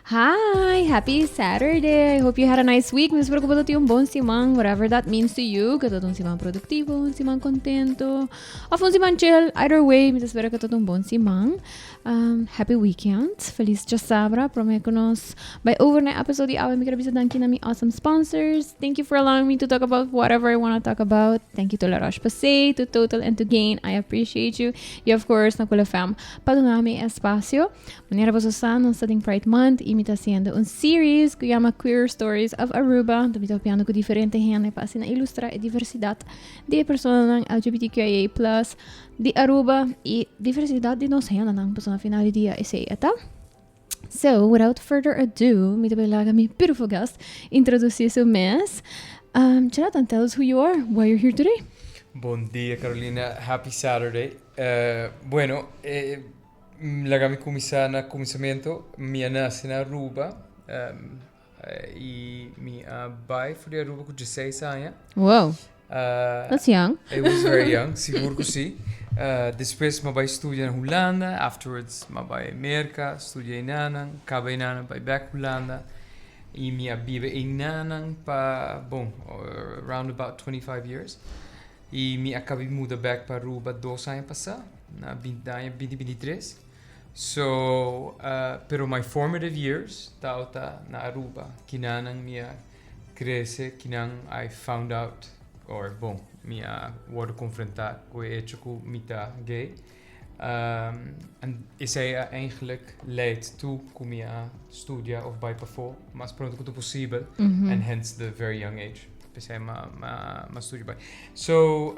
Hi! Happy Saturday! I hope you had a nice week. Me espero que você tenha bom simang, whatever that means to you. Que todo simang produktibo, simang contento. Of simang chill. Either way, me espero que todo bom simang. Happy weekend. Feliz Sabra. Prometo nos by over na episodio awe mi karabisa danki na mi awesome sponsors. Thank you for allowing me to talk about whatever I want to talk about. Thank you to La Roche-Posay, to Total, and to Gain. I appreciate you. You, of course, na Cool FM. Padungami espacio. Manera po sa ng studying Pride Month. Imita haciendo un series que llama Queer Stories of Aruba. Dito piano ko diferente gente para na ilustra e diversidad de personas ng LGBTQIA+ di Aruba e diversidad de nos gente ng persona final dia ese eta. So, without further ado, me laga mi beautiful guest introduce su mes. Jonathan, tell us who you are, why you're here today. Bom dia, Carolina. Happy Saturday. Bueno, laga mi comisana comisamiento, mi nasce na Aruba e mi bai foi de Aruba com 16 anos. Wow, that's young. I was very young, seguro que sim. Depois me bai studia na Holanda, afterwards me bai Amerika, studia em Nanang, acaba em Nanang, bai back Holanda. E mi vive em Nanang pa, around about 25 years. E mi acabei muda back para Aruba 2 anos passar, na 2023. So, pero my formative years, tauta na Aruba, kinanang mia crece, kinang I found out, mia word confrontar com o hecho que mita gay. En is hij eigenlijk leidt toe com mia studia of bij pafo, mas pronto quanto possível, and hence the very young age. Pensei ma studio by. So,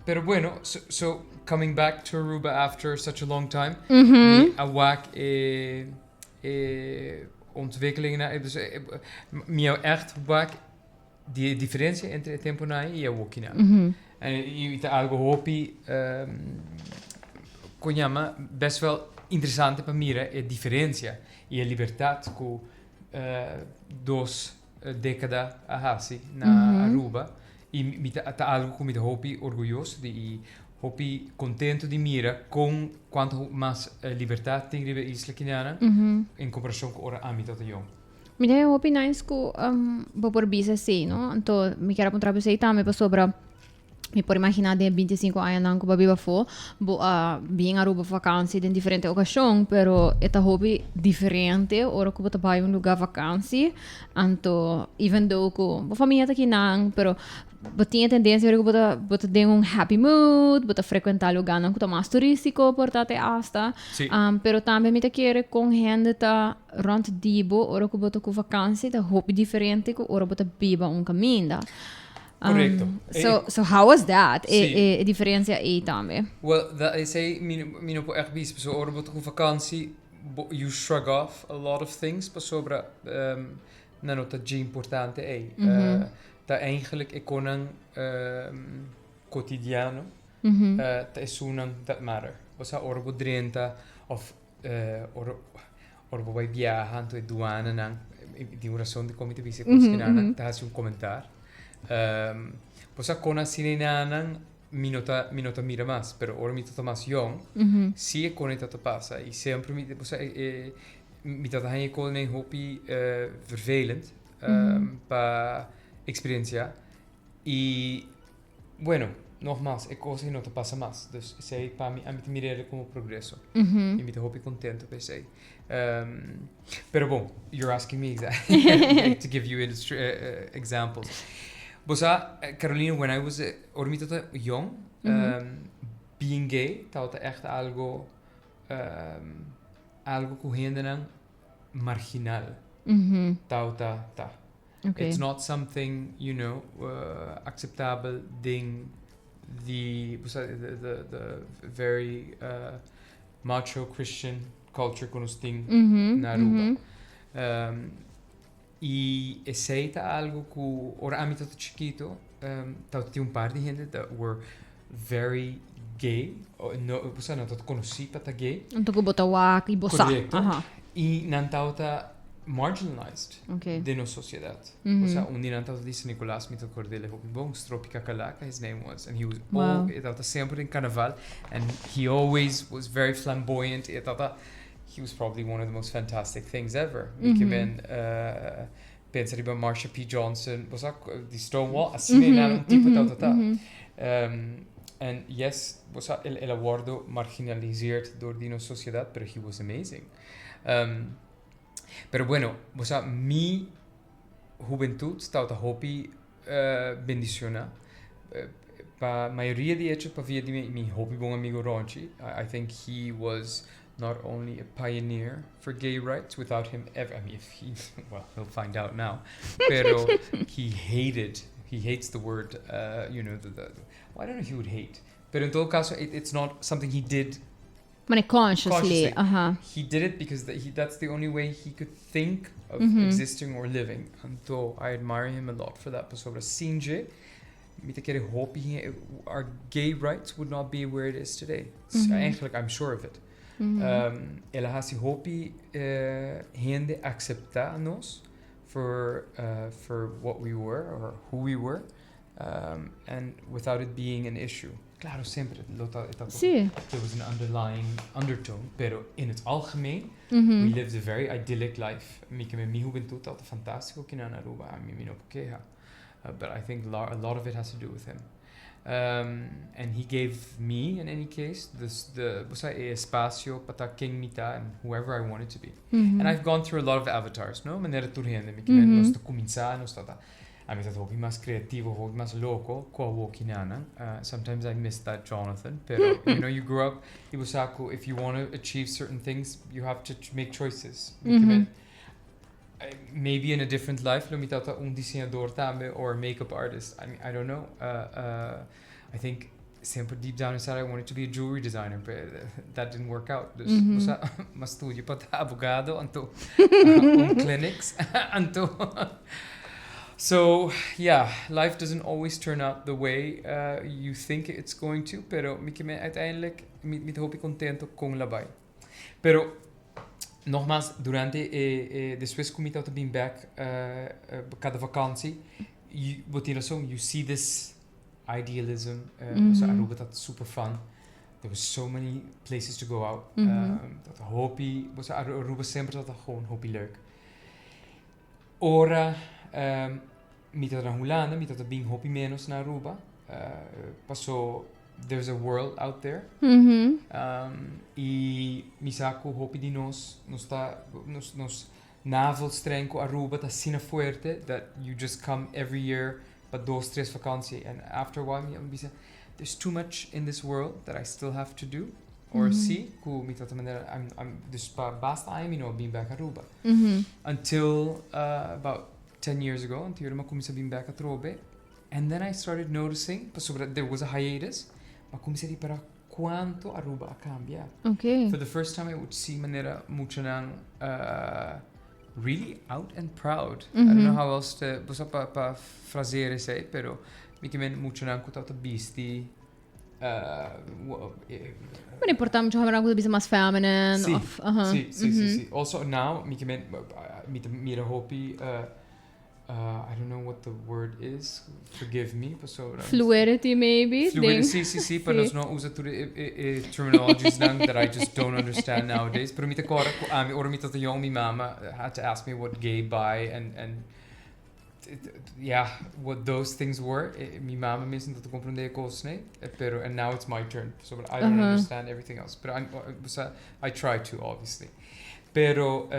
pero bueno, so coming back to Aruba after such a long time, mi awak ontwikkelingen, dus mi echt awak die diferencia entre temponai e a wokina. En je algo hopi konjama best wel interessante para mira é diferencia e a liberdade com dos década ahasi na Aruba e me tá algo que me dá hopi orgulhoso de hopi contento de mira com quanto mais liberdade tem na isla quinana em comparação com o âmbito de eu. Me dá hopi nice que por bisa sei, no? Então me quero apontar para você também para sobra. Me pode imaginar de 25 anos não que babiba for, bem Aruba vakantie em diferente ocasião, pero esta hobby diferente, ora que você vai lugar vakantie, então even though que a família tá aqui não, pero tinha tendência que você tem happy mood, você frequentar lugar não que tá mais turístico, portanto hasta, pero também me tá querer com gente tá rond dibo, ora que você com vakantie, tá hobby diferente que ora você biba caminho. Correcto. So how was that? A diferencia aí também. Well, that is mino po echt bis so ora boto com vakantie, you shrug off a lot of things, pas sobra na nota de importante tá eigenlijk econan quotidiano, tá esunan that matter. Osa ora bo drenta of ora bo vai viajar to duana nan di razão de como te visse com tá assim comentar. Posa kona sininanan minota mira más, pero ora mi tota más young, si e kona tota passa e sempre mi posa mi tota hanje kona hopi vervelend pa experiencia e bueno, nogmaals, e cosa que no te pasa más, dus sei pa mi a mi te mirare como progreso e mi te hopi contento pe sei. Pero bon, you're asking me exactly to give you examples. Bosa, Carolina, when I was young, being gay, tauta echt algo kuhendenan marginal. Tauta ta. Okay. It's not something, acceptable ding. The very macho Christian culture conosting na Aruba. E aceita algo que ora âmbito chiquito, tinha par de gente that were very gay, você não conheci para gay. Então que bota wak e bossa. E não tauta marginalized de nossa sociedade. Você não tauta disse Nicolás me tocou dele bom Tropica Calaca, his name was, and he was tauta sempre em carnaval, and he always was very flamboyant. Tauta he was probably one of the most fantastic things ever. Pensa di Marsha P. Johnson, was ook die Stonewall, assim een type and yes, was el awardo marginaliseerd door die sociedad, but he was amazing. Pero bueno, was mi juventud stava hobby bendiciona. Pa maioria di hecho pa via di mi hobby bon amigo Ronchi. I think he was not only a pioneer for gay rights, without him ever, I mean, if he, well, he'll find out now, pero he hates the word, you know, well, I don't know if he would hate, but in todo caso, it's not something he did consciously. He did it because that's the only way he could think of existing or living. And so I admire him a lot for that. But sobre Sinje, I hope our gay rights would not be where it is today. Eigenlijk, I'm sure of it. Ela hasi hopi hende acceptarnos for what we were or who we were, and without it being an issue. Claro, sempre. Sí. There was an underlying undertone, pero in het algemeen, we lived a very idyllic life. Mi juventud altijd fantastico in Aruba, mi no queja. But I think a lot of it has to do with him. And he gave me, in any case, the espacio para king mita and whoever I wanted to be. And I've gone through a lot of avatars, no? Manera turgente, mi non sto cominciando, a mí hobby más creativo, hobby más loco, sometimes I miss that Jonathan, pero you know, you grow up, Ibusaku, if you want to achieve certain things, you have to make choices. Maybe in a different life, lo mitata diseñador tambe or a makeup artist. I mean, I don't know. I think sempre deep down inside I wanted to be a jewelry designer, but that didn't work out. Dus mas studio para abogado, anto clinics, anto. So yeah, life doesn't always turn out the way you think it's going to, pero uiteindelijk me hoop ik contento con labai. Pero nogmaals, durante después kom ik uit being back cada vakantie, you see this idealism. So Aruba, that's super fun. There was so many places to go out. Dat hoopie, Aruba sempre dat gewoon hoopie leuk. Ora mita na Hulanda, mita ta being hopi menos na Aruba. There's a world out there. E misako hopi di nos navelstrengo Aruba ta sina fuerte that you just come every year but 2-3 vakantie, and after a while there's too much in this world that I still have to do or see. I'm dus basta I being back Aruba. Until about 10 years ago, until I cominciai being back at Robe, and then I started noticing, there was a hiatus, ma cominciai para quanto Aruba cambia. Okay. For the first time I would see manera mucho really out and proud. I don't know how else to pa frasere sei, pero mi chimen mucho kutata bisti. Ma l'importante è una cosa más feminine. Sì. Also now, mi hopi, I don't know what the word is. Forgive me. Fluidity, maybe. Fluidity, sì, but there's no usa terminologies that I just don't understand nowadays. Pero mi te corre, ora mi tata young, mi mama had to ask me what gay, bi, and what those things were. Mi mama mesmo dat comprende cosne, pero and now it's my turn. So but I don't understand everything else. But I try to, obviously. Pero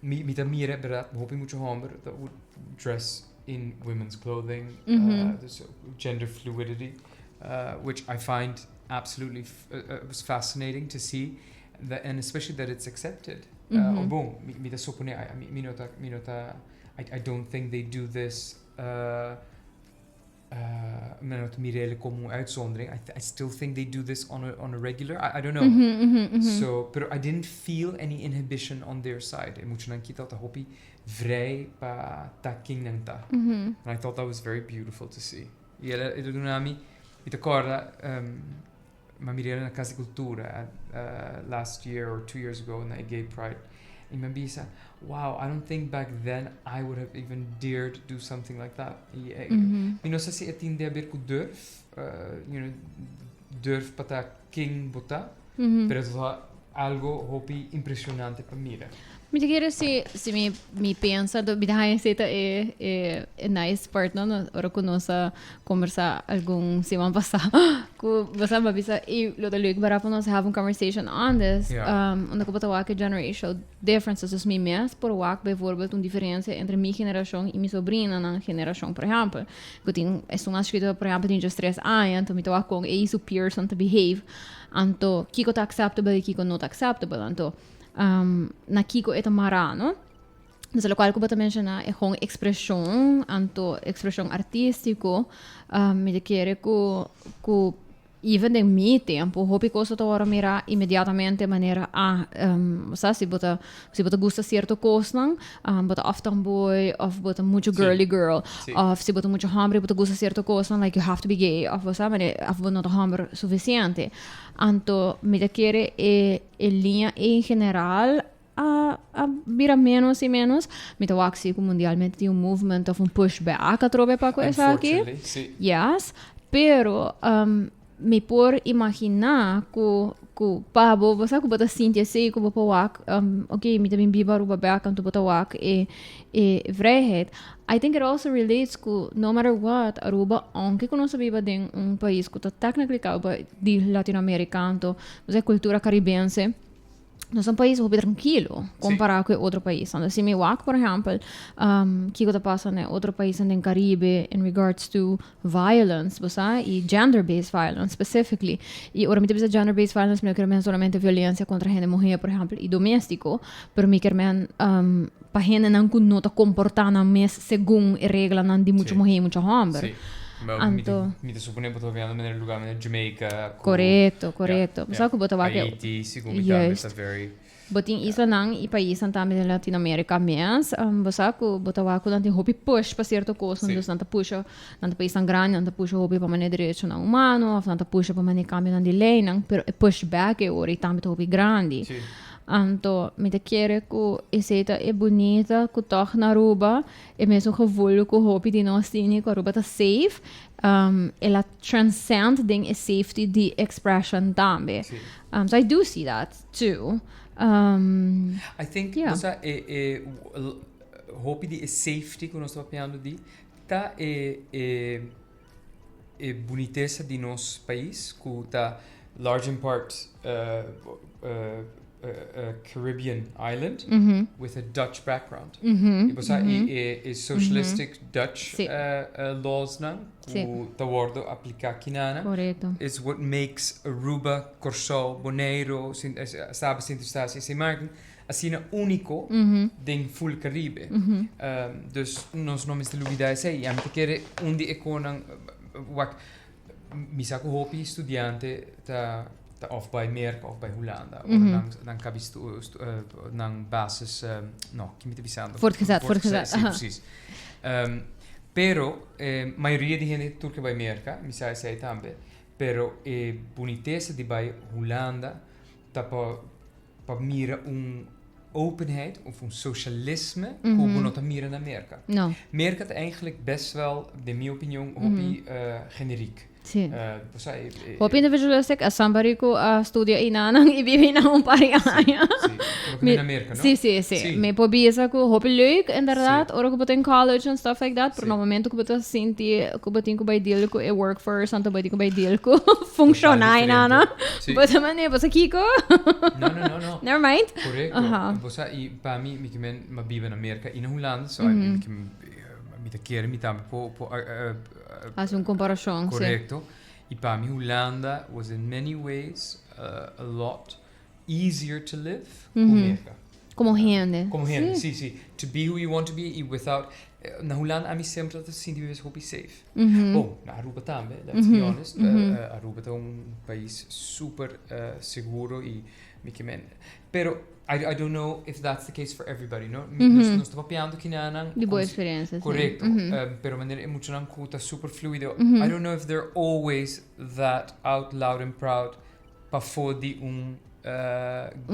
mi tamire berat hopi mucho homber that would dress in women's clothing. There's gender fluidity, which I find absolutely was fascinating to see, and especially that it's accepted. I don't think they do this como uitzondering. I still think they do this on a regular. I don't know. So, but I didn't feel any inhibition on their side. And I thought that was very beautiful to see. Ma mi ricordo na Casa di Cultura last year or 2 years ago in the Gay Pride. And maybe said, wow, I don't think back then I would have even dared to do something like that. Mi non so se etin de haber ku durf, durf pata king bota, pero algo hopi impressionante para mira. Mi te quiere se mi pensa do mi dá receita é nice part não ora conosca conversar algum semana passada com você uma vez e lo da leuk para nós have a conversation on this onde que botar que generational differences dus mi mes por wak bijvoorbeeld een diferença entre minha geração e minha sobrinha na geração por exemplo que tem é uma escrita por exemplo tem just 3 anos então mi to com é isso Pearson to behave anto kiko tá acceptable e kiko not acceptable anto na kiko ito marano. Nasa lokal ko ba ta mencionar é com expressão, anto expressão artístico, me de querer ko even de mi tempo, hopi ko sa tawara mira imediatamente maneira se bota gusta certo coisa, bota often boy, of bota mucho girly girl, of se bota mucho hombre, bota gusta certo coisa, like you have to be gay, of você of not hombre suficiente. Anto me de querer linha em geral a vira menos e menos. Me tô aqui que mundialmente tem movement of pushback a trobe para coisa aqui. Yes, pero me por imaginar que pabo você que bota sinta sei que bota wak okay me também biba ruba back and bota wak vrijheid. I think it also relates to no matter what Aruba anche quando si vive in un paese che tecnicamente di latinoamericano, è cultura caribense. Nós é um país muito tranquilo comparado com outro país. Então, se me wak, por exemplo, que está passando em outro país no Caribe in regards to violence, e gender-based violence specifically. E ora me diz gender-based violence, me quero somente violência contra a gente mulher, por exemplo, e doméstico, pero me quero para gente não nota comportar na mes segundo a regra não de muito mulher, muito homem. Mi te suppone che poteva andare nel lugar in Jamaica. Corretto. Sa que botava que Haiti, segundo me está very botin isla nang i país também na Latinoamérica mas basa ko botava ko nanti hopi push pa certo coisa dus nanta puxa nanta país tão grande nanta puxa hopi pa mane direito na humano nanta puxa pa mane cambio nan di lei nang pero push back e ora também hopi grande. Anto, me te querer que essa é bonita, que toca na Aruba, é mesmo que vou que hopi de nós tem que a Aruba tá safe, ela transcend den safety de expression também. So I do see that too. I think cosa hopi de safety que nós estamos falando de tá boniteza de nosso país, que tá large in part a Caribbean island with a Dutch background. Is socialistic Dutch laws nan ku tawardo aplica kinana is what makes Aruba, Curaçao, Bonaire, sabe Sint-Eustatius e Martin assim único den full Caribe. Dus nos nomes de lugar sei, am te querer onde econan mi sa ko hopi studiante ta of bij Amerika of bij Hollanda. Dan kan je dan basis no, que me te visando. Voortgezet. Sí, precies. Pero maioria de gente turca bij Amerika, mi sa sei também. Pero boniteza de bij Hollanda ta pa mira openheid of een socialisme hoe we mira in Amerika. No. Amerika is eigenlijk best wel, de mijn opinie, generiek. Sì. Hopi individualistic a somebody who studia in Anang e vive in un pari anni. Sì, in Amerika, no? Sì. Me può bisa ko hopi leuk inderdaad, ora ko in college and stuff like that, per no momento ko bata sinti ko batin ko by deal ko e work for santo batin ko by deal ko funciona in Ana. Bata man e basa kiko. No. Never mind. Correcto. Basa i pa mi men ma vive in Amerika in Holland, so mi te quero mi tambe po as un comparação. Correcto. E para mim, Holanda was in many ways a lot easier to live como gente. Sim. To be who you want to be without... Na Holanda, a mim sempre dat sinto que eu safe. Bom, na Aruba também, let's be honest. Aruba é país super seguro e... Pero I don't know if that's the case for everybody, no? Nós estamos papiando que não de boa experiência. Correcto. Pero maneira emocionante que super fluido. I don't know if they're always that out loud and proud para fodi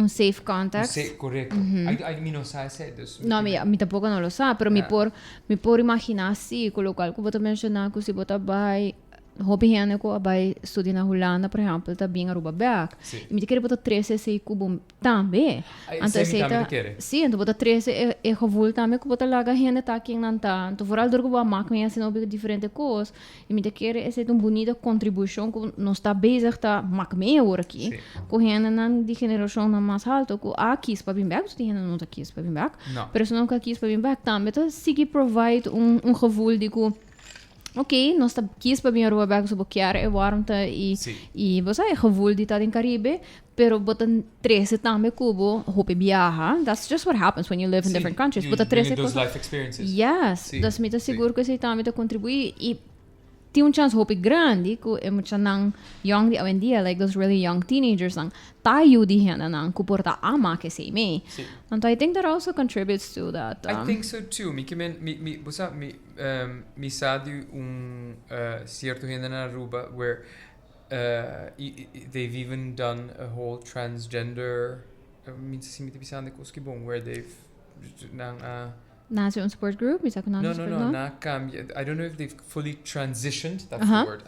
safe context. Correcto. I não sei dus. No, mi tampoco non lo sa, pero mi por imaginar sì, con lo qual come mencionar que se bota vai hobby hene ko abay studi na Holanda, por exemplo, tá bem Aruba back. E me querer botar 13 sei kubo tambe. Então aceita. Sim, então botar 13 é gevoel também que botar laga hene tá aqui não tá. Então vooral door ko maak me assim op diferente coisas. E me querer é uma bonita contribuição que nós está bezig tá maak me agora aqui. Com hene nan die geração na mais alto ko aqui para bem back, die hene não tá aqui para bem back. Pero se não aqui para bem back também tá sigi provide gevoel die ko ok, nós estamos aqui para vir a Aruba back sobre que é warmte e você é gevoel die tá em Caribe, pero botan 13 também cubo, hope viaja. That's just what happens when you live in different countries. Botan 13 those life experiences. Yes, das me tá seguro que você também tá contribuir e tem chance hope grande que é muito nang young di hoy dia like those really young teenagers nang tayo di hena nang kuporta ama que sei me. And I think that also contributes to that. I think so too. Mi sa di certo hena na Aruba where they've even done a whole transgender where they've Nazi support group? Is that No, I don't know if they've fully transitioned, that's the word.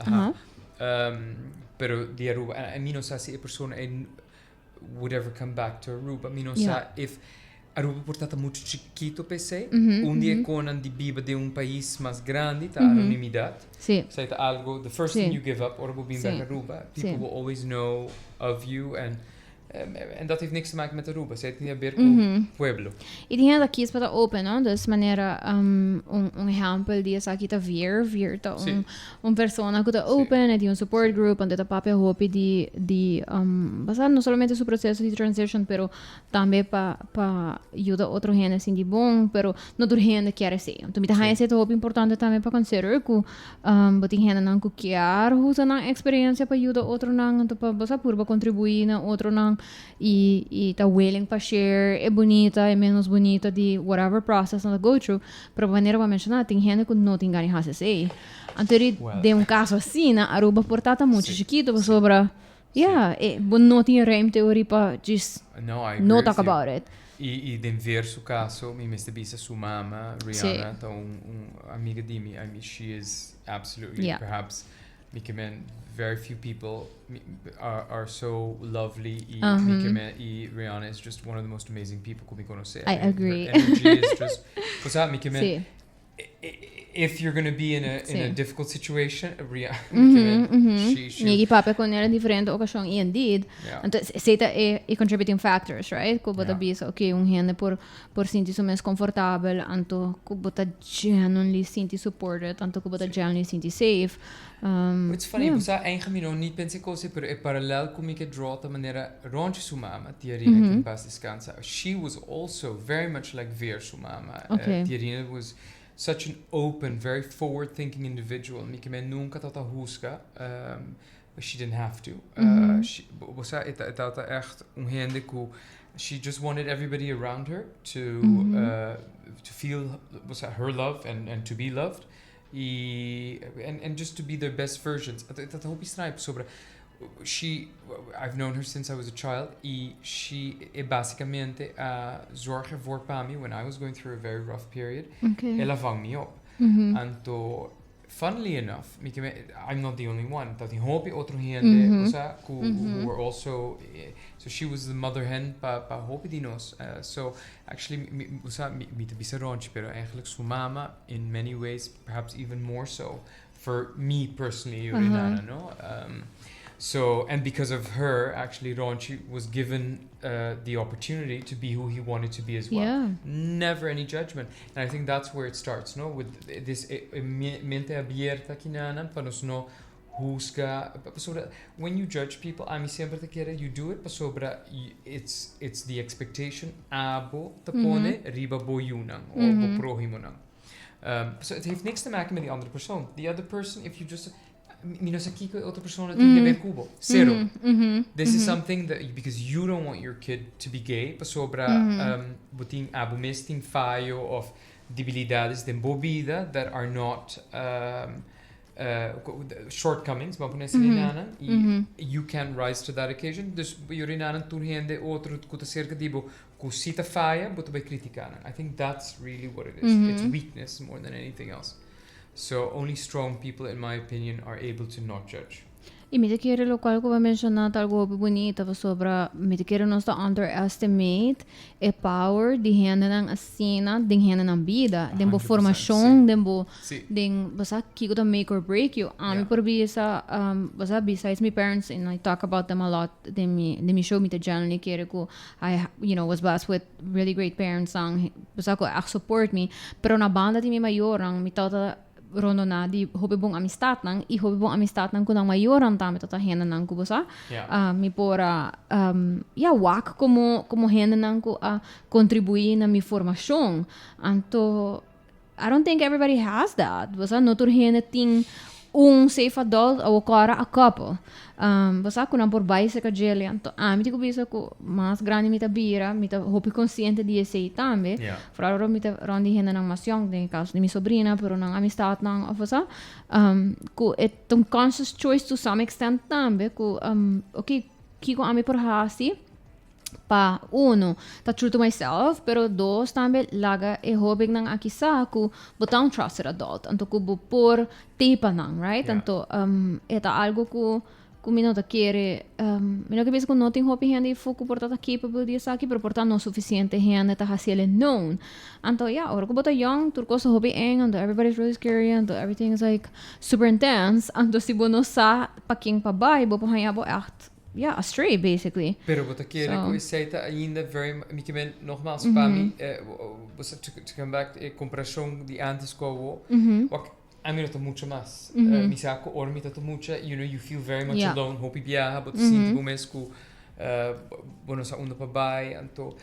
Pero di Aruba, I mean, sa si a persona would ever come back to Aruba. I mean, sa if Aruba portata muito chiquito per se, un dia conan di biba de un país más grande, ta anonimidad. Sí. Saita algo, the first thing you give up, or being back Aruba, people will always know of you en dat heeft niks te maken met Aruba. Ze heeft niet meer com pueblo. E tinha daqui is para open, não? Dessa maneira, exemplo de essa aqui tá vir tá persona que tá open, e de support group, onde tá papia hope de basar não somente su processo de transition, pero também para ajudar outro gente assim de bom, pero não dur gente quer ser. Então me tá esse é hope importante também para considerar que botin gente não que quer usar na experiência para ajudar outro não, então para basar por contribuir na outro não. E tá willing para share, é bonita, é menos bonita de whatever process that go through, para maneira para mencionar, tem gente que não tem ganho de fazer. Então, de caso assim, na Aruba portata muito chiquito, para sobra, não tem rem teoria para just not talk about it. E de verso caso, me bisa sua mama, Rihanna, então amiga de mim, I mean, she is absolutely, perhaps, very few people are so lovely e Rihanna is just one of the most amazing people que me conhece. I agree. Her energy is just if you're going to be in a difficult situation, she papa con era differente occasion indeed. Então seta é contributing factors, right? Que bota bisa okay, gente por sentir-se mais confortável, anto que bota genuinely sentir supported, anto que bota genuinely sentir safe. It's funny, você ainda niet pensei coisa, pero é paralelo comigo que draw da maneira ronde sua mama, Tiarina que passa descansa. She was also very much like Veer sua mama. Tiarina was such an open, very forward-thinking individual. Mike men nunca tata huska, but she didn't have to. Você tata echt gente que she just wanted everybody around her to feel her love and to be loved. And just to be their best versions. Dat hoop ik snipe sobre. I've known her since I was a child. She basicamente zorge voor Pami when I was going through a very rough period. Ela vang me op. Anto, funnily enough, I'm not the only one. Dat hoop ik otro gente who were also. So she was the mother hen pa hoop dinos. So actually, me te bisa ronchi, pero eigenlijk su mama in many ways, perhaps even more so for me personally, Renana, no. So, and because of her, actually, Ronchi was given the opportunity to be who he wanted to be as well. Yeah. Never any judgment. And I think that's where it starts, no? With this mente abierta kinana, para no juzga. When you judge people, a mí siempre te quiere, you do it, para it's the expectation, abo te pone, riba boyunang, or bo prohimonang. So it heeft niks te maken met die andere persoon. The other person, if you just... Minosakiko outra persona tem ver cubo. Zero. This is something that because you don't want your kid to be gay, pasobra botin abumesting fallo of debilidades de bobida that are not shortcomings, you can rise to that occasion. Dus urinanan turhende outro kuta cerca dibo kusita falha, but by criticanan. I think that's really what it is. It's weakness more than anything else. So only strong people, in my opinion, are able to not judge. E me querer lo qual que mencionar algo bonito sobre me querer não está underestimate a power de gente na assina, de gente na vida, de boa formação, de boa você que go to make or break you. Me por bisa você besides my parents and I talk about them a lot. They me show me the journey querer ko I was blessed with really great parents ang você ko support me, pero na banda de mi mayorang mi tata rono na di hobi bong amistad nang i hobi bong amistad nang kunang mayoran tami tatahena nang ko bosa mi pora wak como hena nang ko contribuir na mi formação anto I don't think everybody has that bosa no tur hena ting safe adult ou cara a couple bosa kunang por baise ka jeli anto mi tigo bisa ko mas grande mita bira mita hopi consciente di esse tambe fraro mita rondi hena nang mas young de caso de mi sobrina pero nang amistad nang bosa ko et um conscious choice to some extent tambe ko okay kiko ami por hasi pa uno ta true to myself pero dos tambe laga e hobig nang akisa ko botang trusted adult anto ko por tipa nang right anto eta algo ko minota quiere minota que pensa que não tem hopi gente foco por tata capable de aqui pero portar não suficiente gente ta haciele known anto ora ko bota young turco so hopi anto everybody's really scary anto everything is like super intense anto si bono sa paking pa bai bo pohayabo echt astray basically. Pero wat ik zei ainda very mycket nogmaals para mim to come back comparação de antes com a mim não muito mais me saco or me tanto muito you feel very much alone hope viaja but sinto mais que bueno sa onda para bai anto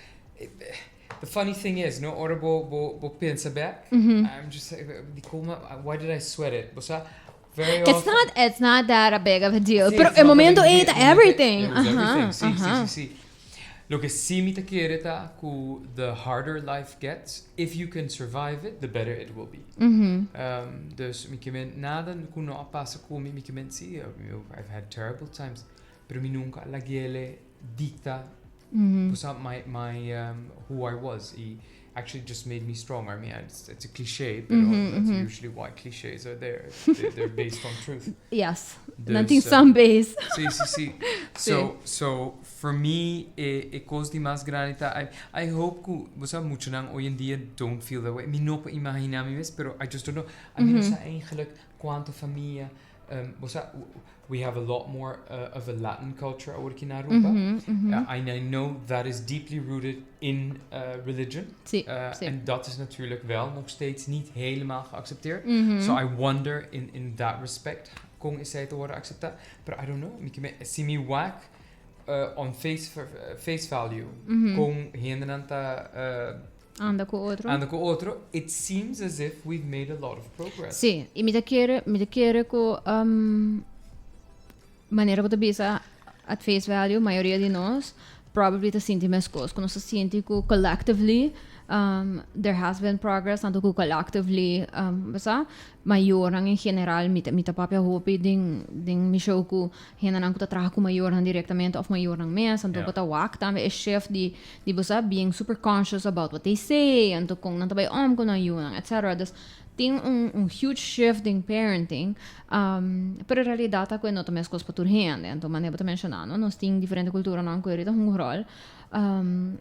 the funny thing is no ora bo pensa back I'm just why did I sweat it bosa very it's not that a big of a deal pero el momento es everything sí. Lo que sí me te quiere ta que the harder life gets, if you can survive it, the better it will be. Dus me que nada kuno passa com me que sí, I've had terrible times, pero me nunca la gele dicta my who I was. It actually just made me stronger. I mean, it's a cliche, but that's usually why cliches are there. They're based on truth. Yes, nothing some base. Sí. So for me, cosa de más grande. I hope que você mucho nang hoy en día don't feel that way. Me no puedo imaginarme más, pero I just don't know. I mean, eigenlijk quanto familia. We have a lot more of a Latin culture in Aruba. I know that is deeply rooted in religion. En dat is natuurlijk wel nog steeds niet helemaal geaccepteerd. So I wonder in that respect, kon is zij te worden accepteerd. But I don't know. See me whack on face value. Kon hendenanta anda com outro. It seems as if we've made a lot of progress. Sì, e mi da chiedere con maneira de bisa at face value, maioria de nós probably te senti mais coisas, quando se sente que collectively there has been progress, tanto que collectively basta maioran em geral mita papia hopi ding mi show que hena nang kuta traha ku maioran directamente of maioran mes, tanto bata wak também é chef de basta being super conscious about what they say, tanto kung nantabay com na yun, etc. Dus tem huge shift in parenting, pero realidade que não também as coisas para tur rende, então maneira para mencionar, nós tem diferente cultura não que tem rol,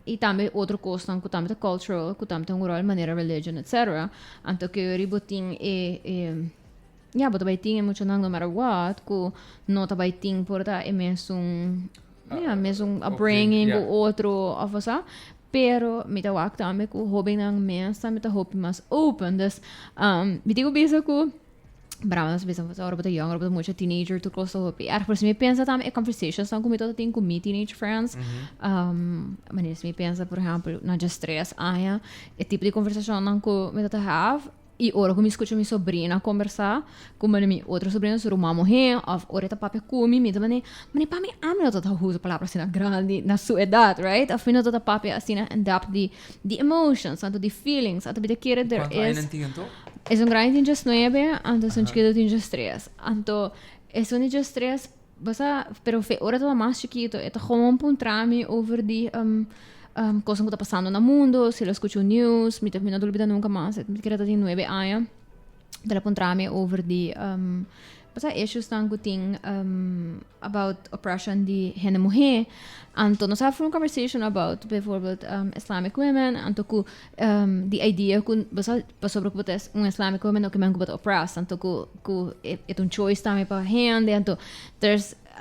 e também outra coisa que também cultural, que também tem rol maneira religion, etc. Então que eu riboting but também tem muito não no matter what, que não também tem por tá é mesmo upbringing o outro of us. Pero me ta wak também que o hobby nang mensa me ta hobby mais open, dus me digo bisa que Brahmas bisa fazer hora bota young, hora bota muito teenager tu costa hobby. Por isso me pensa também é conversations são como eu tenho com me teenage friends. Mas me pensa por exemplo na just stress é tipo de conversação não que me ta have. E ora que me escuta minha sobrinha conversar com minha outra sobrinha sobre uma morrer, ou ora tá papel com mim, também, mas para mim não tá usa palavra assim grande na sua idade, right? Afinal tá papel assim and up the emotions, and the feelings, and the querer there is grande de 9, antes um chiquito de 3. Então, é um de 3, pero ora tá mais chiquito, é tá como um trame over the coisas que está passando no mundo, se eu escuto news, me não dúvida nunca mais, me queria ter 9 anos, della puntrami over die basta issues tango ting about oppression di hene mujer. Anto nos have a conversation about bijvoorbeeld Islamic women. Anto ku the idea kun basta sobre ku tes un Islamic woman o que man ku but oppressed. Anto ku it un choice tami pa hand. Anto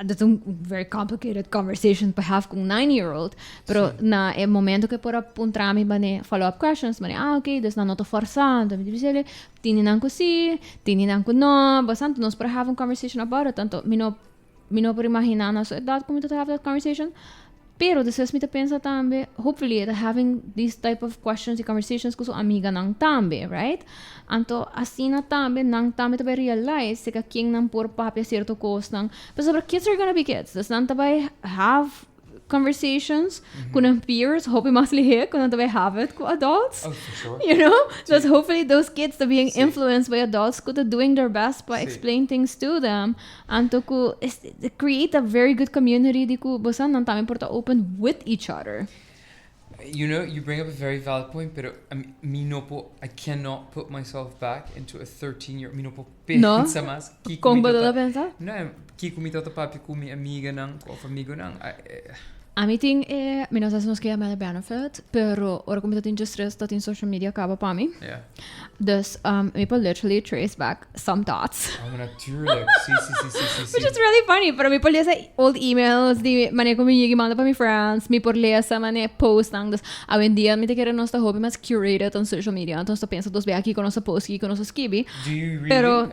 that's a very complicated conversation pa have kung 9-year-old. Pero na e momento que por puntrami bane follow-up questions, bane okay, dus na noto forzando, mi dibisele, tininan ko si, tininan ko no, basanto nos para have a conversation about it. Tanto mi no por imaginar na so edad como to have that conversation. Pero después me pensa tambe, hopefully having these type of questions and conversations ko so amiga nang tambe, right? Anto asina tambe nang tambe tabe realize se ka king nang por papia cierto cos nang, but sobre kids are gonna be kids. Das nang tabe have conversations kun peers, hope mas lihe kun tabe have it ku adults. Oh, for sure. You know, that's hopefully those kids that being influenced by adults could doing their best by explaining things to them and to create a very good community di ku bosan nang tami porta open with each other. You know, you bring up a very valid point, pero I cannot put myself back into a 13-year. Mi no po pensa mas. Kung ba doon pensa? No, kiko mi tata papi ko mi amiga nang of amigo nang. A meeting mi no sabemos que é benefit, pero ora como tin just stress dat in social media acaba para mim. Yeah. Dus mi po literally trace back some thoughts. Oh, natuurlijk. Sí. Which is really funny, pero mi por lesa old emails di mane ko mi manda pa mi friends, mi por lesa mane post nang dus hoy en día mi te quero nossa hobby mas curated on social media. Então estou pensando dos ve aqui com nossa post aqui com nossa skibi. Do you really? Pero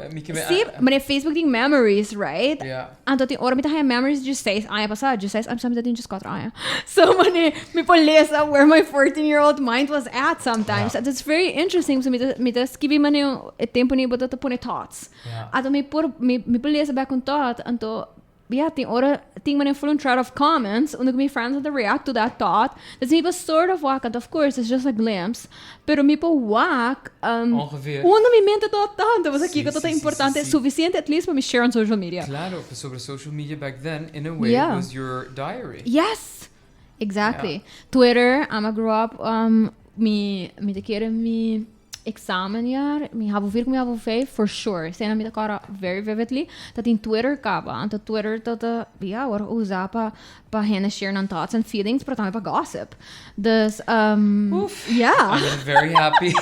sí, mane Facebook ting memories, right? Yeah. Anto tin ora mi ta memories just says ay passado, just says I'm something that just 4 anos. So mane mi por lesa where my 14-year-old mind was at sometimes. Yeah. And it's very interesting so mi ta skibi mane o tempo ni bota ta pone thoughts. Yeah. Ato mi por lesa back on thought anto yeah, ting man full thread of comments and my friends that react to that thought. That's me sort of walk, and of course it's just a glimpse. Pero me walk ongeveer. Una mi mente tot tanto, was aqui que tot importante, suficiente at least para me share on social media. Claro, sobre social media back then in a way was your diary. Yes. Exactly. Yeah. Twitter, I grew up me te quero me examenjaar, mi habo 4, mi habo 5, for sure. Zijn na mi cara very vividly dat in Twitter kaba, anta Twitter dat or usa pa henne share nan thoughts and feelings, pero também pa gossip. Dus yeah. I'm very happy.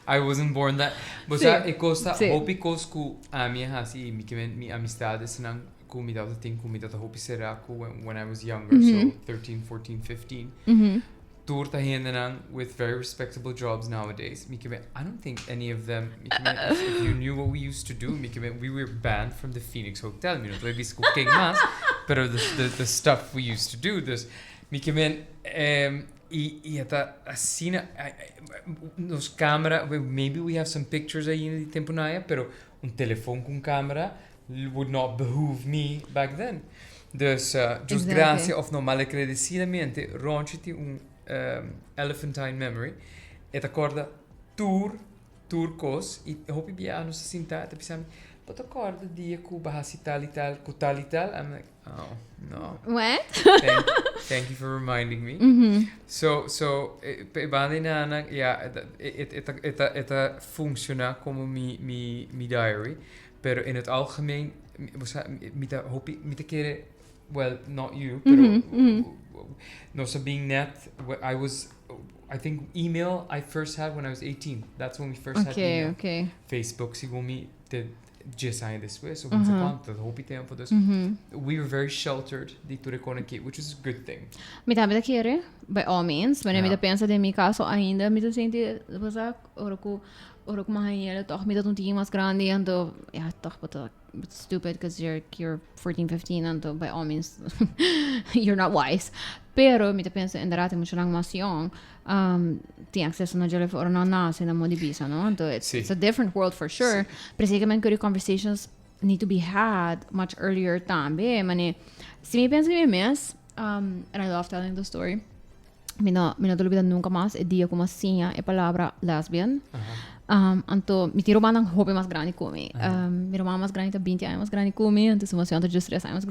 I wasn't born that. But ik kosta hopi kosku ami hasi mi amistades nang mi dat hopi será when I was younger, so 13, 14, 15. Turta hendenang with very respectable jobs nowadays. I don't think any of them. If you knew what we used to do, we were banned from the Phoenix Hotel. But the stuff we used to do. Dus, nos camera. Maybe we have some pictures aí in the temporaya, pero telefoon com camera would not behoove me back then. Dus, just gracia of normale credecidamente, ronchiti elephantine memory et accorda turcos e hope bia no se sinta te pensam but accorda dia ku bahasi tal I'm like oh no what thank you for reminding me. So bandina yeah it funciona como mi diary pero in het algemeen mit kere well not you pero no, so being net, I think email I first had when I was 18. That's when we first had email. Okay. Facebook, sigumi, te jesai this way. So once upon the hopi tempo. We were very sheltered, di tu reconnecte, which is a good thing. Mi tabi kere, by all means. Wanneer mi pensa de mi caso ainda, mi senti, ora ku mahanhela, toch mi dat un team mas grande, ando, ja, toch, but stupid because you're 14, 15 and by all means you're not wise. Pero mi te penso inderdaad mucho lang mas young ti accesso na jelle for na se na modi bisa no so it's a different world for sure. Precisamente que conversations need to be had much earlier tambe mane si mi penso mi mes and I love telling the story mi no olvida nunca más el día como assim a palavra lesbian. Anto mi tiro bandang hobby mas grande kumi. Mi romana mas grande 20 anos mas grande kumi, anto suma sianta just 3 anos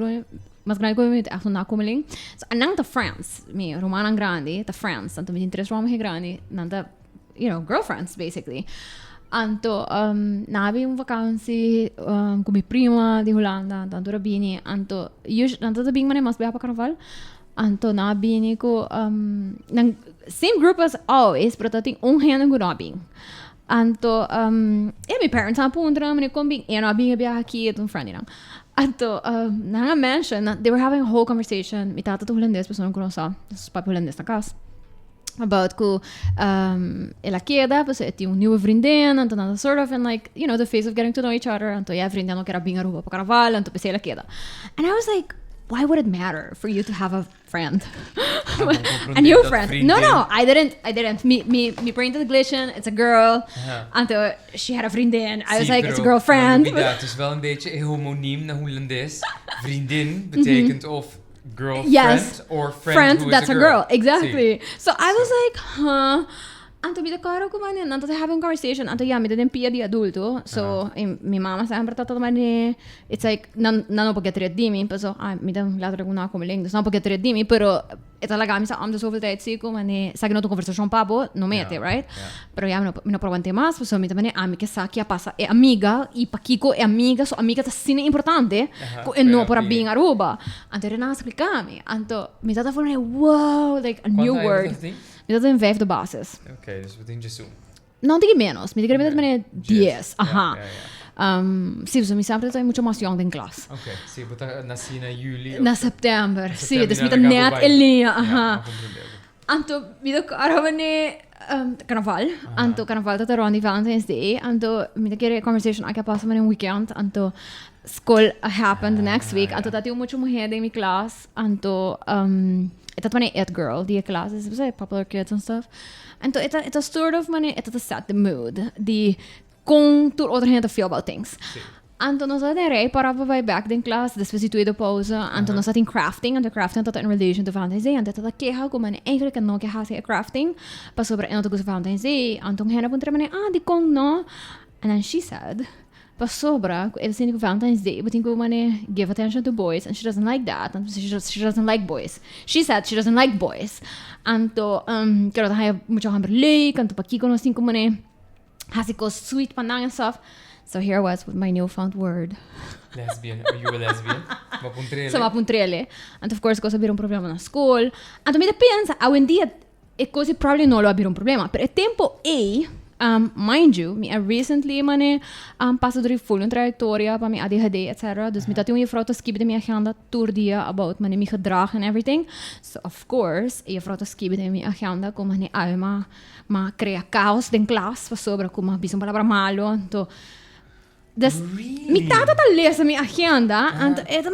mas grande kumi, echt na komeling. So anang ta friends, mi romana grande, ta friends, anto mi 3 romana grande, nanta girlfriends basically. Anto, nabi un vakantie con mia prima di Hollanda, tanto rabini, anto, tanto da bing mane mas beha pa carnaval, anto nabini ko, same group as always, pero tating hena ko nabing. Anto, my parents aan ponderen, mane kombing, nabing beha aqui, et un friend lang. Anto, na mention, they were having a whole conversation, mi tata to Hollandes, pessoa não conhecia, os papi Hollandes na casa. About ko ela queda, pues tinha nieuwe vriendin, en dan sort of in like, you know, the phase of getting to know each other, en toen vriendin ook era bem Aruba para carnaval, en toen pues ela queda. And I was like, why would it matter for you to have a friend? A new friend. No, I didn't. Me brain glitchen, it's a girl. En toen, she had a vriendin. I was like, it's a girlfriend. Het is wel een beetje homoniem naar Hollandes. Vriendin betekent of girlfriend, yes, or friend who that's is a girl. Exactly. Sí. So I was like, huh. Anto mi decaro ko man, anto having conversation, anto mi den pia di adulto. So mi mama sempre tato man, it's like non può get dimi, so mi dan later una come link, dus non può get dimi, pero ita la gami sa am de zoveel tijd zie ko man, sa no tu conversação papo, no mete, right? Pero ya mi no provante más, so mi tamane ami che sa che passa è amiga, e pakiko è amiga, so amiga ta sine importante, ko e no por bing Aruba. Anto rena explicami, anto mi tata for wow, like a new word. Dat in 5e basis. Oké, dus wat in je zoom? Não digo menos, me diga que 10. Ajá. Sí, so mi sempre estoy mucho más young en clase. Oké, sí, but nasci na juli. Na september. Sí, dus mi ta net en linha. Ajá. Anto mi do cara vane carnaval. Anto carnaval dat around Valentine's Day. Anto mi da kere conversation aka passa man weekend. Anto school happened next week. Anto dat eu mucho mujer in mi class. Anto dat wanneer it girl die class is popular kids and stuff. And so it's a sort of money, it's a set the mood. Die kon to other hand to feel about things. Sí. And then nós rei parava vai back in class, depois de tweede pauze. And then nós in crafting, and the crafting tot in relation to Valentine's Day. And dat keha ko man eigenlijk no que hace crafting, pa sobre en to Valentine's Day. And then hena puntre man die kon no. And then she said, pa sobra, ele sendo Valentine's Day, but think woman give attention to boys, and she doesn't like that, and she doesn't like boys. She said she doesn't like boys. Anto, quero dar mucho hambre lake, anto pa kiko no cinco mane, hasiko sweet pandang and stuff. So here I was with my newfound word. Lesbian. Are you a lesbian? Mapuntrele. So mapuntrele. And of course, cosa abbiamo un problema na school. Anto mi da pensa, a un dia, e così probably non lo abbiamo un problema. Per il tempo mind you, I recently passo door full een trajectoria van mijn ADHD, etc. Dus met dat je vrouw te skippen de mijn agenda tour dia about mijn gedrag and everything. So of course, je vrouw te skippen de mijn agenda como ma crea caos in klas, was sobra como bisa palabra malo, então. Dus mi tata ta lesa mijn agenda, and het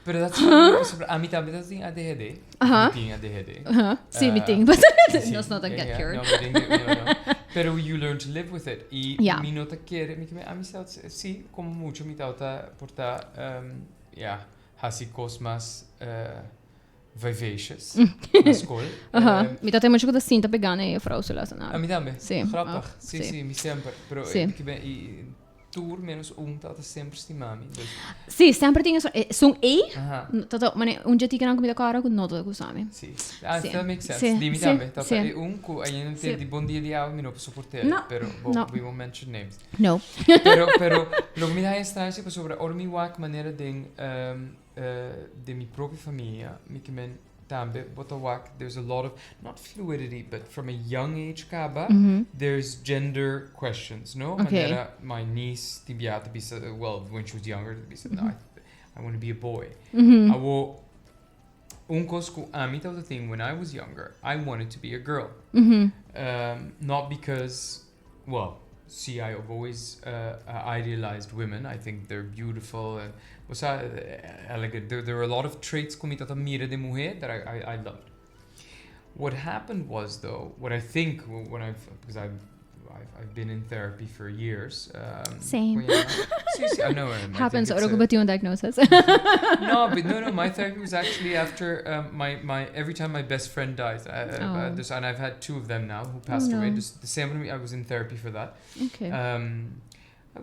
Pero dat is a mí también dat ADHD. Meeting ADHD. Sí, meeting, but that's not a get cured. No. Pero you learn to live with it. Y mi nota quiere, a mí sí, como mucho mi tauta porta, hasi cosmas vivacious na school. Mi tata mucho que sinta pegana e vrouw se laten A mí también. Sí. Grappig. Sí, mi sempre. Pero tour menos tata sempre stimami. Sì, sempre tinha sung tata mane un dia tika comida cara con noto ko sami. Sì. That makes sense. Dimmi tambe, tata e ku ayen te di bon dia di au mi no posso portare, pero we won't mention names. No. pero lo mi dai strasi po sobre ormi wak manera de mi propria famiglia, mi kemen tambe, but there's a lot of, not fluidity, but from a young age kaba, there's gender questions, no? Okay. Manera, my niece, tibiata, when she was younger, no, I want to be a boy. Awo, unkosku amita the thing, when I was younger, I wanted to be a girl. Not because, well, see, I've always idealized women. I think they're beautiful and elegant. There are a lot of traits comita mira de mujer that I loved. What happened was, though, what I think when because I've been in therapy for years. Same. I know. Happens. Or go to diagnosis. No. My therapy was actually after my every time my best friend dies. And I've had 2 of them now who passed away. Just the same with me. I was in therapy for that. Okay.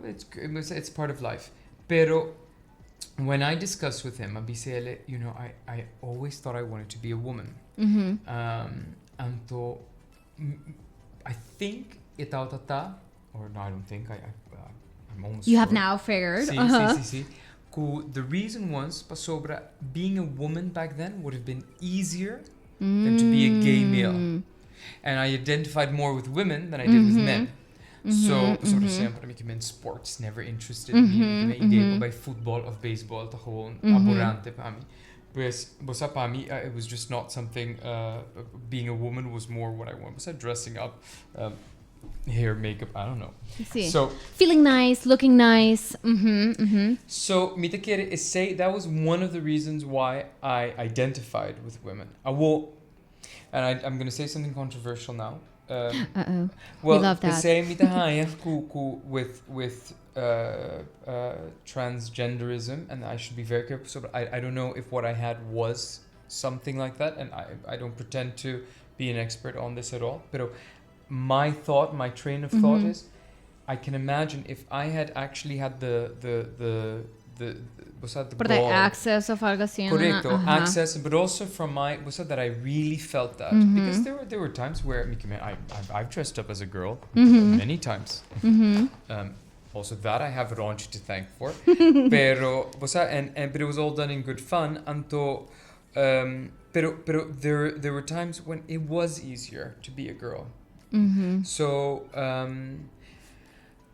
It's part of life. Pero when I discussed with him, I always thought I wanted to be a woman. And so I think itautata or no, I don't think, I'm almost You sure. have now figured. See. The reason was, pasobra, being a woman back then would have been easier than to be a gay male. And I identified more with women than I did with men. So, sempre ik ben sports never interested in me. Ik ben idee bij voetbal of baseball te gewoon abhorrante para mí. Pues, para mí, it was just not something. Being a woman was more what I want. Was dressing up, hair, makeup. I don't know. See. So feeling nice, looking nice. So, me te quiere is say that was one of the reasons why I identified with women. And I'm going to say something controversial now. Well, we love that. Say me te with transgenderism, and I should be very careful. So I don't know if what I had was something like that, and I don't pretend to be an expert on this at all. But my train of thought is, I can imagine if I had actually had the access of algo así. Correcto, access, but also from that I really felt that. Because there were times where I've dressed up as a girl many times. Also that I have Ronchi to thank for. Pero it was all done in good fun. Pero there were times when it was easier to be a girl. So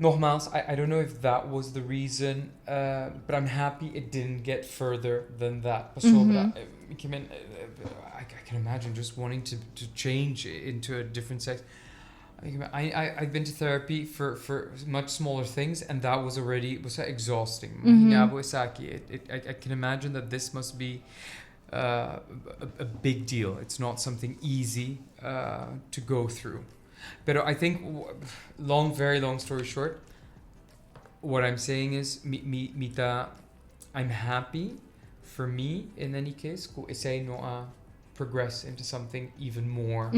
nogmaals, I don't know if that was the reason, but I'm happy it didn't get further than that. I can imagine just wanting to change into a different sex. I've been to therapy for much smaller things, and that was already exhausting. I can imagine that this must be a big deal. It's not something easy to go through. But I think, very long story short, what I'm saying is, I'm happy for me, in any case, to progress into something even more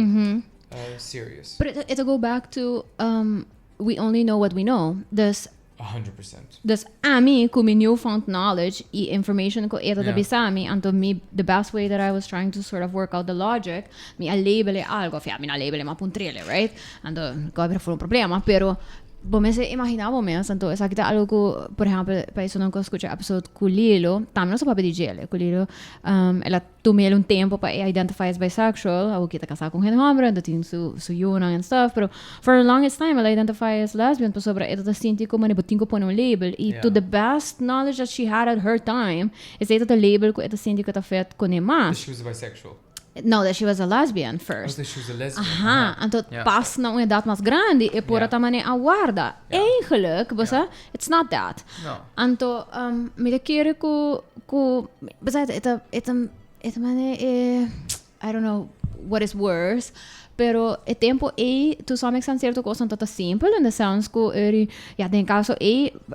serious. But it'll go back to, we only know what we know. 100%. Dus ami com my newfound knowledge e information ko eta da bisami anto me the best way that I was trying to sort of work out the logic mi a labele algo mi na labele ma puntrele, right? Anto ko per un problema, pero me se imaginavo mesmo, então essa aqui tá algo que, por exemplo, para isso não escutar episódio com Lilo, também não só para pedir gelo, com Lilo, ela tomou um tempo para identify as bisexual, ou que tá casada com um homem, ainda tem su yuna and stuff, pero for the longest time ela identify as lesbian, por sobre ela tá sentindo como né botinho põe um label, e to the best knowledge that she had at her time, is ela tá label que ela sente que tá feito com mais. She was a bisexual. No, that she was a lesbian first. Oh, that she was a lesbian. Então pas na uma idade mais grande e por também a guarda. Eigenlijk, it's not that. No. Então, me querer ku I don't know what is worse. Pero o tempo to some extent certo coisa tanta simples, in the sense que den caso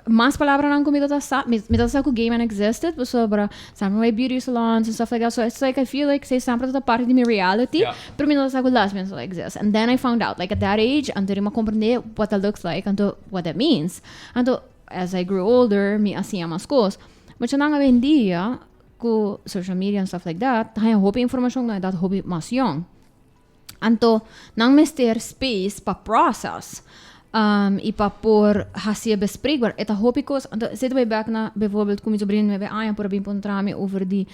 mais palavras não comigo tá me tá que gay man existed, but sobre some beauty salons and stuff like that. So it's like I feel like say sempre tá parte de my reality, pero me não tá que lesbians exist. And then I found out like at that age, antes de me compreender what that looks like and what that means. And as I grew older, me assim as coisas. Mas eu não vendia com social media and stuff like that. Tá eu hobby informação não é dat hobby mais young. Anto, não me ter space para process e para pôr hacia bespreekbaar. Het hoop ik ook. Zitten wij back na bijvoorbeeld kom je zo brengen met aan voor een pontrame over die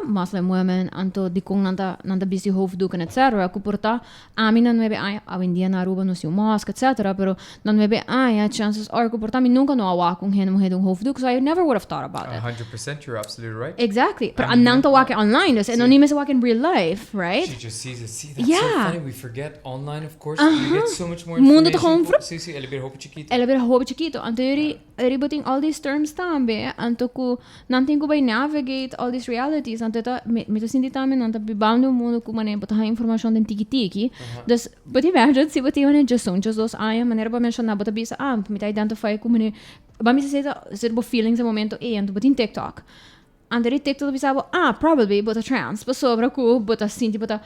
Muslim women anto die kon nanda busy hoofddoeken etc. Kuporta amin nan we aan India na Aruba no seu mosque etc. Pero nan we aan chances are kuporta mi nunca no awa kung hen mo hedong hoofddoek, so I never would have thought about it. 100%, you're absolutely right. Exactly. Pero anang to waken online dus en niet meer waken in real life, right? She just sees it. See, that's so funny. We forget online, of course. You get so much more information. Sí, ele bir hope chiquito. Anto eri boting all these terms tambe. Anto ku nanting ko by navigate all these realities. Anto ta me to sindi tamen nanta bibando mundo ku mane bota information den tiki. Dus but imagine se boting one just dos ai maneira ba mencionar bota bisa me ta identify ku mane ba mi se bo feelings a momento anto boting TikTok. Anto eri TikTok bisabo probably bota trans. Ba sobra ku bota sinti bota.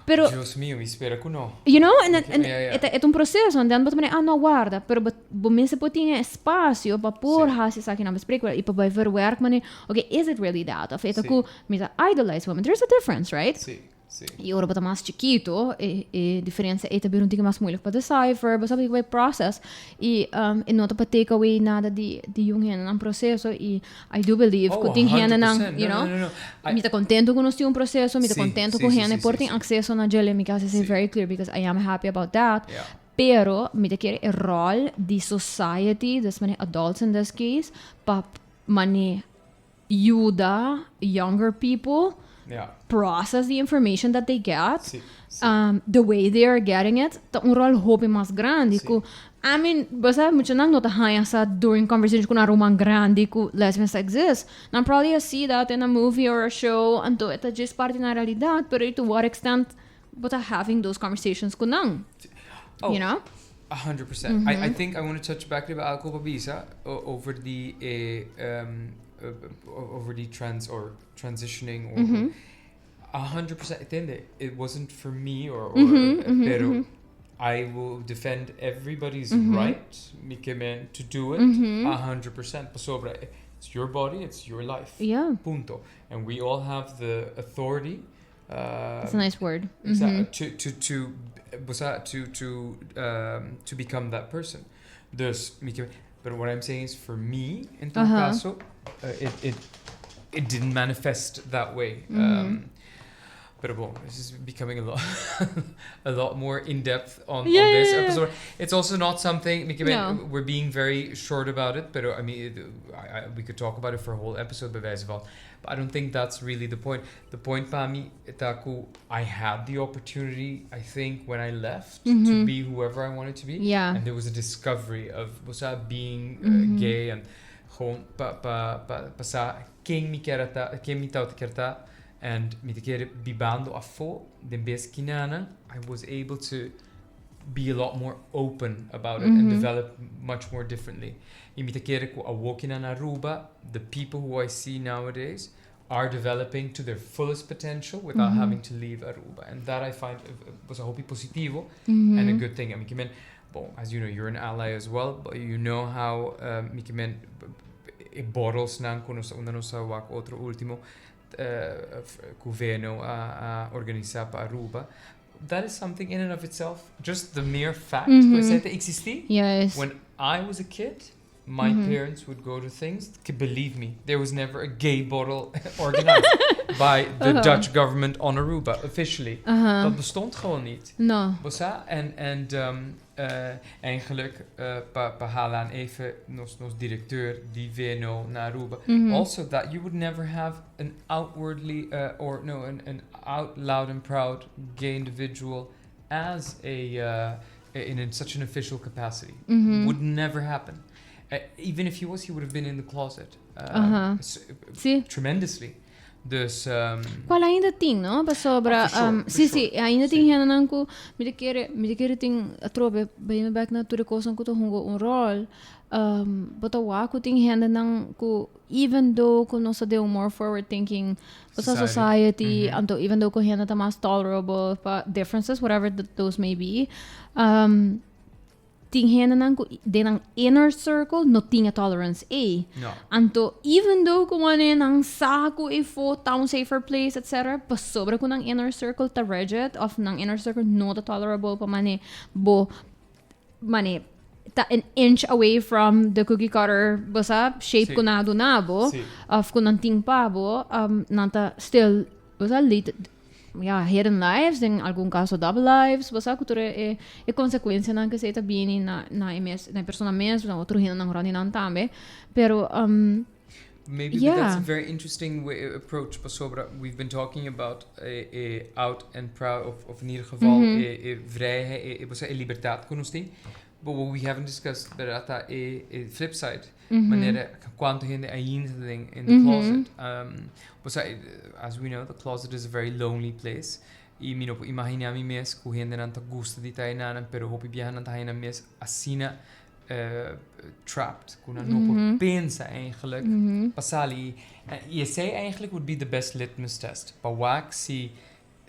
Pero, Dios mío, me espera que no. You know, é um processo onde ando também não guarda, pero bom se pode ter espaço para pôr hasis aqui na bespreekbaar e para ver werk, mas okay, is it really that? Of é que me idolize women. There's a difference, right? Sí. Sí. E ora bota mais chiquito, e diferença é também um pouco mais moeilijk para decipher, mas sabe que vai process e não tá para take away nada de yung hen nang processo e I do believe que tem hen nang, you know, me tá contento com nós tem um processo, me tá contento com hen, por tem acesso na gele, me quase say very clear because I am happy about that. Yeah. Pero me tá querer a role de society, das many adults in this case, pa mani ajuda younger people process the information that they get, the way they are getting it, tá rol hope mais grande. I mean, basta mucho nang nota haya sa during conversation ko na rumang grande ko lesbians exist. Now probably I see that in a movie or a show, anto ito just parte na realidad, pero to what extent basta having those conversations ko nang, you know? 100%. I think I want to touch back about alcohol visa over the transitioning or 100%. It wasn't for me or pero I will defend everybody's right to do it 100%. Pasobra, it's your body, it's your life. Yeah. Punto. And we all have the authority. That's a nice word. To become that person. But what I'm saying is, for me, in tal caso, it didn't manifest that way. But well, this is becoming a lot more in depth on this episode. It's also not something we're being very short about it. But I mean, we could talk about it for a whole episode, but I don't think that's really the point. The point, Pami, Taku, I had the opportunity, I think, when I left to be whoever I wanted to be. Yeah. And there was a discovery of being gay and gewoon quem me tau te kerta and me te kere bibando afo de beskinana. I was able to be a lot more open about it and develop much more differently. I me te kere ko awokin in Aruba, the people who I see nowadays are developing to their fullest potential without having to leave Aruba, and that I find was a hopi positivo and a good thing. I mean, well, as you know, you're an ally as well, but you know how bottles nan kuno sa una no sa wak otro ultimo governo a organizar para Aruba. That is something in and of itself. Just the mere fact that it existed. Yes. When I was a kid, my parents would go to things. Believe me, there was never a gay bottle organized by the Dutch government on Aruba officially. Dat bestond gewoon niet. No. En eigenlijk pahalan even nos directeur die veno na Aruba. Also that you would never have an outwardly an out loud and proud gay individual as in such an official capacity. Would never happen. Even if he would have been in the closet. Tremendously. Dus qual ainda tem, não? Para sobra, sim, ainda tem gente não que me quer tem a trobe bem back na tua coisa que tu hongo rol. But a waku tem gente não que even though que nós deu more forward thinking society, and even though que gente tá mais tolerable for differences, whatever those may be. Ting hen nang denang inner circle no tinha tolerance No. Anto even though ko man nang saco for town safer place etc. Pas sobra ko nang inner circle ta rigid of nang inner circle no ta tolerable pa mane ta an inch away from the cookie cutter basa shape ko na do nabo of ko nang ting pabo nanta still basa late. Ja, hidden lives, in algum caso double lives, basta cultura é consequência na que se está bem na persona mesmo, na outro hina na rani na tambe, pero maybe that's a very interesting approach. Pasobra, we've been talking about a out and proud of in ieder geval vrijheid, libertad con ons team. But what we haven't discussed, but a flip side, wanneer quanto hinde thing in the closet. As we know, the closet is a very lonely place. I imaginami mes ku hinde nanta gusta di tayo nanan, pero hopi biyahan nanta haina mes asina trapped. Kuna no po pensa eigenlijk. Pasali, ESA eigenlijk would be the best litmus test. Pawak si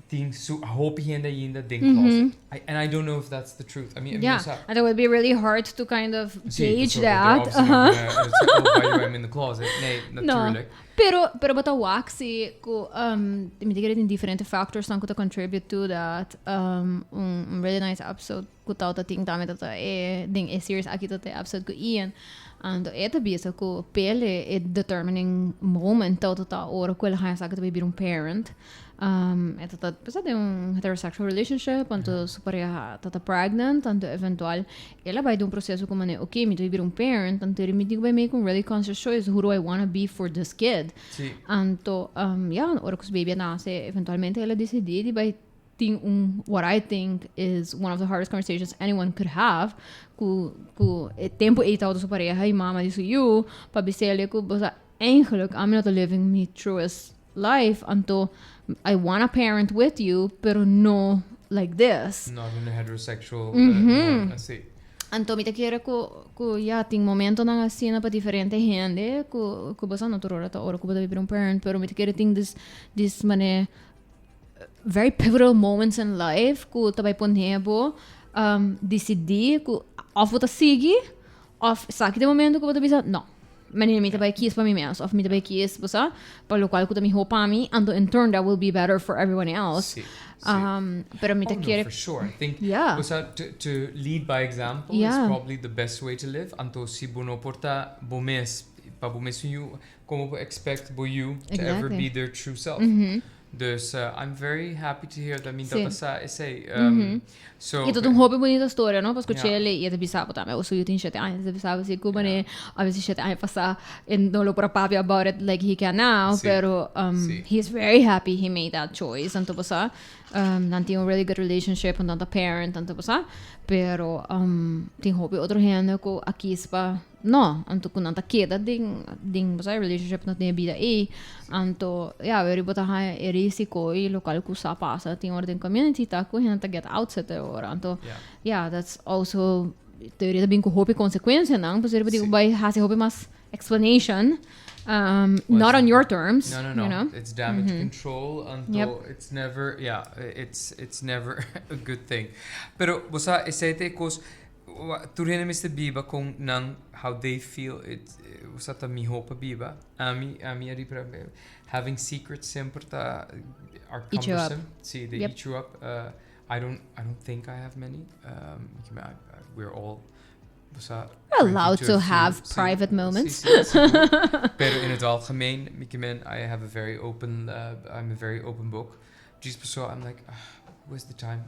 things so hope in the closet. And I don't know if that's the truth. I mean, and it would be really hard to kind of gauge that. Why I'm in the closet. Nee, natuurlijk. No. Pero bata waxy ko mi tigre in different factors tan ko to contribute to that really nice episode ko tauta ting tame tata ding series aqui to episode ko Ian and eta bisa ko pele determining moment tauta ora ko la sa ka be un parent eta ta pesa de un heterosexual relationship anto superia tata pregnant anto eventual ela vai de un processo como ne okay mi to be un parent anto mi digo vai make un really conscious choice who do I want to be for this kid anto ora que baby nasce eventualmente ela decide vai what I think is one of the hardest conversations anyone could have ku tempo e tal da sua pareja e mama disso you para bisele ku bosa eigenlijk I'm not living my truest life anto I want a parent with you pero no like this not in a heterosexual assim anto mi te quiere ku ting momento na assim para diferente gente ku bosa natural ta ora ku bosa vivir un parent pero mi te quiere ting this mane very pivotal moments in life ku tabay ponhebo decidi ku of what sige of sa que momento ku bosa bisa no mani mi tabay kiss pa mi mes of mi tabay kiss bosa pa lo qual ku ta mi hopa mi and in turn that will be better for everyone else pero mi te quiere for sure I think to lead by example is probably the best way to live anto si bono porta bomes pa bomes you como expect bo you to ever be their true self Dus I'm very happy to hear that minta passa essay. So e tutto un hobby bonita storia, no? Perché c'è lei e bisabo também. O suyo tin 7 anos, bisabo se cubane, obviously 7 anos passa and no lo para papi about it like he can now, pero he's very happy he made that choice. Tanto passa nanti un really good relationship and tanta parent, tanto passa, pero tin hobby otro gente ko aqui spa no, anto kun anta queda ding passa relationship not ne vida anto very bota ha risiko e local ku sa passa tin ordem community ta ku gente get out set ora anto that's also teoria bem com hobby consequência não porque ele vai fazer hobby mas explanation not on your terms no you know? It's damage control until it's never it's never a good thing pero bosa esete cos turene Mr. Biba com nang how they feel it bosa ta mi hopa biba ami ari para having secrets sempre ta are cumbersome see they eat you up I don't think I have many we're all allowed to have private moments. Pero in het algemeen, I have I'm a very open book. Just so I'm like, where's the time?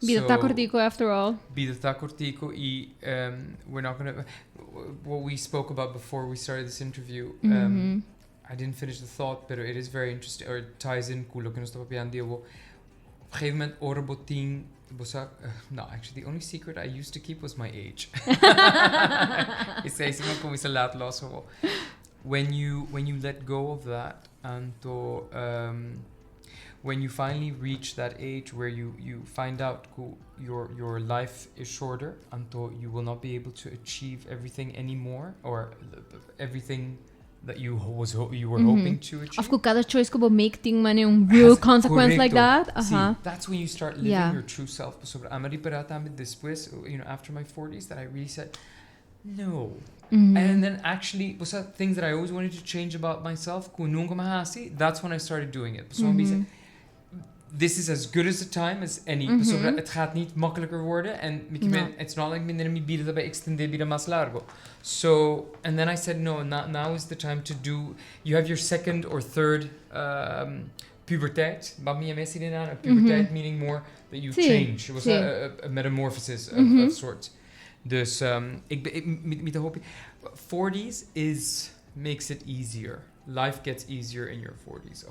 Bida cortico after all. Bida cortico we're not gonna. What we spoke about before we started this interview. I didn't finish the thought, but it is very interesting, or it ties in. Cool, que nos estava piando op een gegeven moment orboting. No, actually, the only secret I used to keep was my age. When you let go of that, and when you finally reach that age where you find out your life is shorter, and you will not be able to achieve everything anymore, or everything that you were hoping to achieve. Of course, cada choice could make thing money real consequence like that. See, that's when you start living your true self. Después, after my 40s, that I really said, no. And then actually, things that I always wanted to change about myself, that's when I started doing it. This is as good as a time as any. Het gaat niet makkelijker worden. And it's not like me bieden dat bij extender bieden más largo. So, and then I said, no, now is the time to do. You have your second or third puberteit. Puberteit meaning more that you change. It was a metamorphosis of sorts. Dus met de hoop. 40s makes it easier. Life gets easier in your 40s.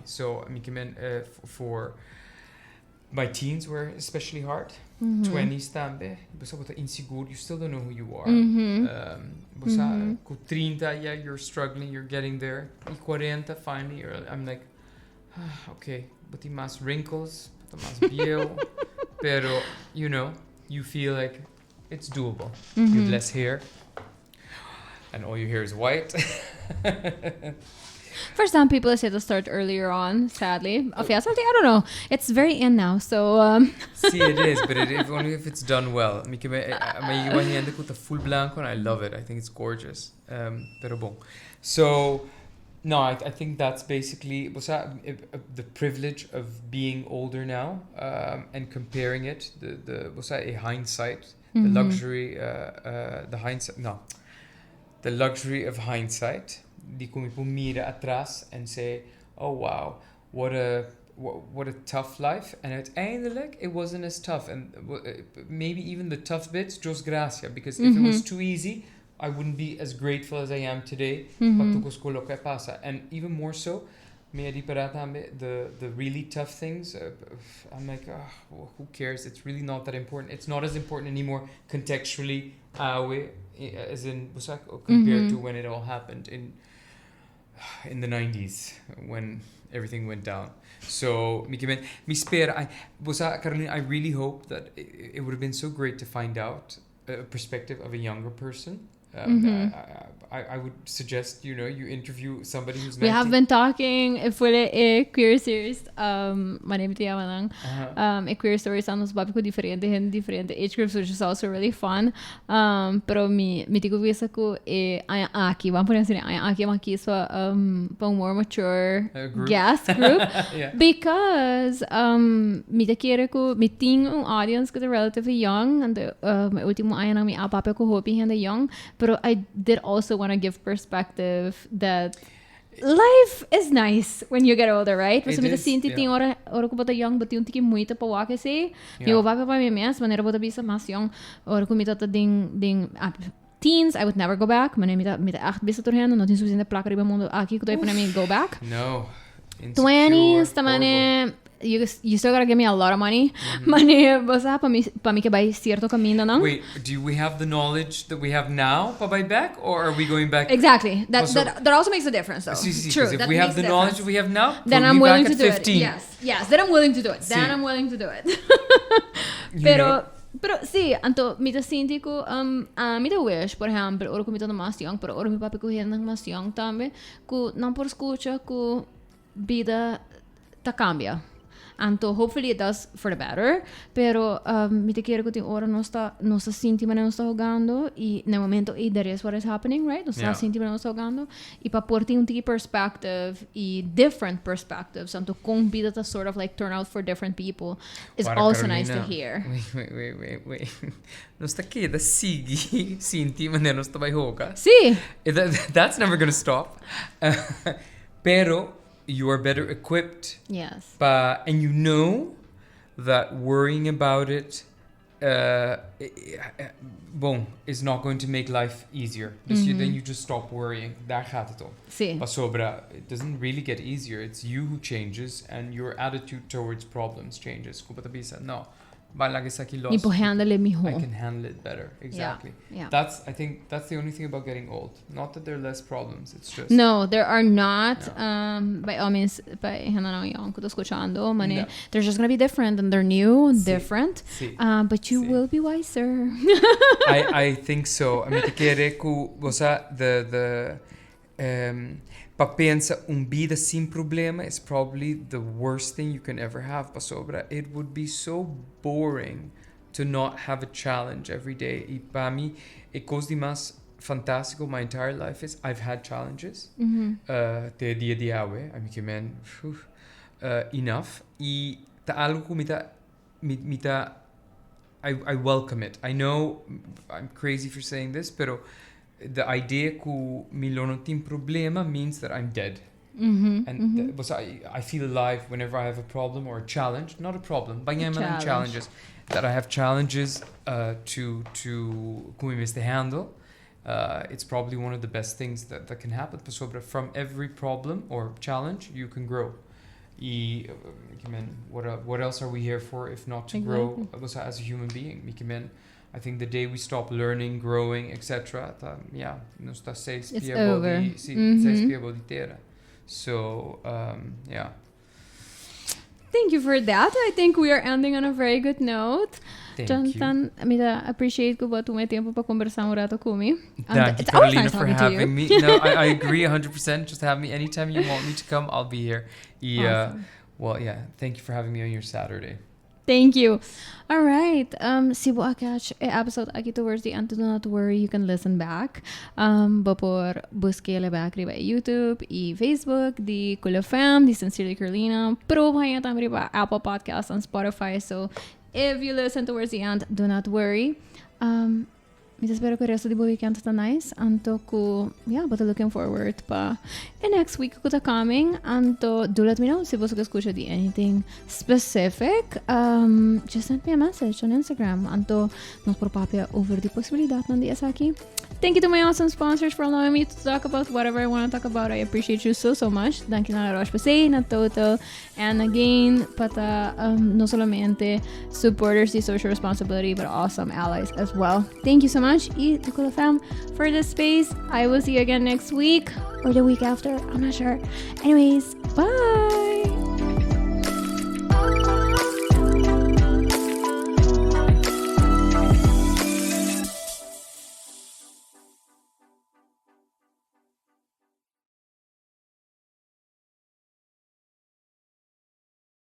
So, for my teens were especially hard. 20s tambe. Insecure, you still don't know who you are. 30, you're struggling, you're getting there. 40, finally, I'm like, okay, but the mas wrinkles, but the mas biel. Pero, you feel like it's doable. You have less hair. And all you hear is white. For some people, I say to start earlier on, sadly. I don't know. It's very in now, so... See, it is, but only if it's done well. I full blanco, and I love it. I think it's gorgeous. Pero bon. So, No, I think that's basically the privilege of being older now, and comparing it, a hindsight, the luxury, the luxury of hindsight, di come può mira atrás and say, oh wow, what a tough life, and uiteindelijk it wasn't as tough, and maybe even the tough bits, just gracia, because if it was too easy, I wouldn't be as grateful as I am today. And even more so, the really tough things, I'm like, who cares? It's really not that important. It's not as important anymore contextually, as in compared to when it all happened in the 90s, when everything went down. So, mi spera, Carolina, I really hope that it would have been so great to find out a perspective of a younger person. I would suggest, you interview somebody who's 19. We have been talking, a queer series, manemi te yaman lang, a queer stories aan ons babi ko differente age groups, which is also really fun. Pero mi tigo visa ko aki, vamos poner assim, aki aqui só a more mature guest group. Yeah. Because mi te quiere ko, mi ting audience ko relatively young, and my último ano nang mi apapa ko hopi hende young. But I did also want to give perspective that life is nice when you get older, right? Mas me sinti ting ora ko bota young, but yung tiki muito pa wake se. Mi baba pa mi mes, manera bota bisa mas young. Ora ko mita ding teens, I would never go back. Manera mita echt bisa turhen, no tin suficiente placa riba mundo aqui ko para me go back. No. 20s, tamane you still gotta give me a lot of money. Money, basta pa mi que vai cierto caminho, não? Wait, do we have the knowledge that we have now pa buy back, or are we going back? Exactly. That also makes a difference, though. True. If we have the knowledge that we have now, then I'm willing to do 15. it. Yes. Then I'm willing to do it. I'm willing to do it. Pero sí, anto mi te sinti ko mi te wish, por ejemplo, ora ko mi te mas young, pero ora mi papi ko hen mas young tambe, ko não por escucha ko vida ta cambia. Anto, hopefully it does for the better, pero mi te quiero que ora não está sinti, mas não está jogando, e no momento that is what is happening, right? Não está sinti, mas não está jogando, e para pôr um tiki perspective e different perspectives, anto com vida ta sort of like turn out for different people is also Carolina, nice to hear. Wait. Não está aqui, da sigi, sinti, mas não está vai jogar. Sí. That's never going to stop. Pero you are better equipped. Yes. And you know that worrying about it is not going to make life easier. Dus then you just stop worrying. Daar gaat het om. Sí. Maar sobra, it doesn't really get easier. It's you who changes, and your attitude towards problems changes. No. I can handle it better. Exactly. Yeah. I think that's the only thing about getting old. Not that there are less problems. It's just no, there are not. By all means, no. They're just gonna be different, and they're new and different. But you will be wiser. I think so. I mean, pa pensa vida sin problema is probably the worst thing you can ever have. Pasobra, it would be so boring to not have a challenge every day. Y para mí, cosa de más fantástico my entire life is I've had challenges. Te dia diawe, I mean, enough. Y ta algo I welcome it. I know I'm crazy for saying this, pero the idea que mi non tin problema means that I'm dead. I feel alive whenever I have a problem or a challenge. Not a problem, but challenges. That I have challenges to handle. It's probably one of the best things that can happen. From every problem or challenge, you can grow. What else are we here for if not to grow as a human being? I think the day we stop learning, growing, etc., não está seis pia body terra. So, yeah. Thank you for that. I think we are ending on a very good note. Jonathan, I appreciate que você tomou tempo para conversar rato comigo. Thank you, Carolina, for having me. No, I agree 100%. Just have me anytime you want me to come. I'll be here. Awesome. Well, yeah. Thank you for having me on your Saturday. Thank you. All right. Si buat catch episode aquí towards the end, do not worry, you can listen back. Bapor busque back riba YouTube, e Facebook, the Cool FM, the Sincerely Carlina, pro bhaiya tam riba Apple Podcasts and Spotify. So if you listen towards the end, do not worry. Espero que o resto do weekend está nice. Anto ko, but looking forward pa. And next week ko ta coming. Anto, do let me know si você escucha de anything specific. Just send me a message on Instagram. Anto, nos por papia over the possibilidad ng dias aqui. Thank you to my awesome sponsors for allowing me to talk about whatever I want to talk about. I appreciate you so much. Thank you na Roche-Posay, na Total, and again, pata no solamente supporters the social responsibility, but awesome allies as well. Thank you so much, y Cool FM, for this space. I will see you again next week or the week after. I'm not sure. Anyways, bye.